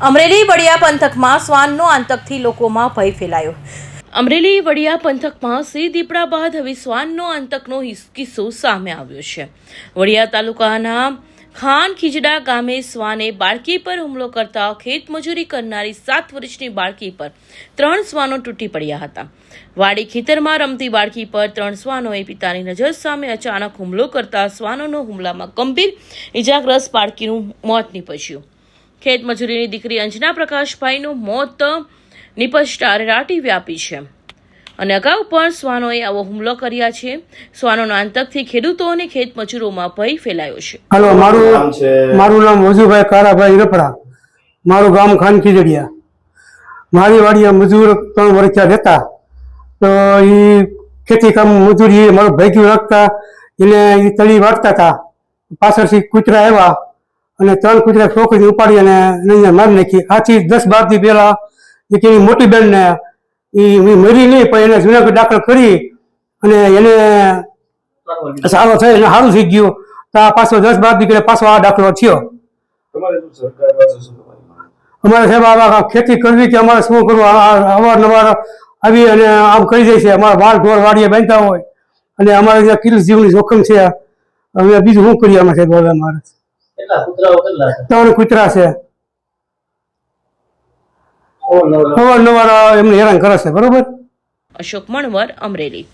અમરેલી વડિયા પંથકમાં શ્વાનનો આતંકથી લોકોમાં ભય ફેલાયો। અમરેલી વડિયા પંથકમાં સિંહ દીપડા બાદ હવે શ્વાનનો આતંકનો કિસ્સો સામે આવ્યો છે। વડિયા તાલુકાના ખાન ખીજડા ગામે શ્વાને બાળકી પર હુમલો કરતા ખેતમજૂરી કરનારી 7 વર્ષની બાળકી પર 3 શ્વાનો તૂટી પડ્યા હતા। વાડી ખેતરમાં રમતી બાળકી પર 3 શ્વાનોએ પિતાની નજર સામે અચાનક હુમલો કરતા શ્વાનોનો હુમલામાં ગંભીર ઇજાગ્રસ્ત બાળકીનું મોત નીપજ્યું। ખેતમજૂરીની દીકરી અંજના પ્રકાશભાઈનું મોત નિપજતા રાટી વ્યાપી છે અને અગાઉ પણ શ્વાનોએ આવો હુમલો કર્યા છે। શ્વાનોના આતંકથી ખેડૂતો અને ખેતમજૂરોમાં ભય ફેલાયો છે। હાલો, મારું નામ વજુભાઈ કારાભાઈ રપડા, મારું ગામ ખાન ખીજડિયા। મારી વાડીએ મજૂર 3 વર્ષ રહેતા, તો એ ખેતી કામ મજૂરી મારું ભેગ્યું રાખતા, એને એ તળી વાટતા હતા। પાછળથી કૂતરા આવ્યા અને 3 કૂતરા છોકરીને ઉપાડી અને એને મારી નાખી। આથી 10-12 દી પહેલા એની મોટી બેનને એ મરી નહીં, પણ એને જુનાગઢ દાખલ કરી અને એને સારો થઈ અને સારું થઈ ગયું। તો આ પાછો 10-12 દી પાછો આ દાખલો થયો। અમારે સાહેબ આવા ખેતી કરવી કે અમારે શું કરવું, અવારનવાર આવી અને આમ કરી જાય છે। અમારા વાળ ઢોર વાડીએ બાંધતા હોય અને અમારે ત્યાં કિલ જીવની જોખમ છે। હવે બીજું શું કરીએ અમે સાહેબ? હવે અમારે 3 કૂતરા છે, અવારનવાર એમને હેરાન કરે છે। બરોબર। અશોક મણવર, અમરેલી।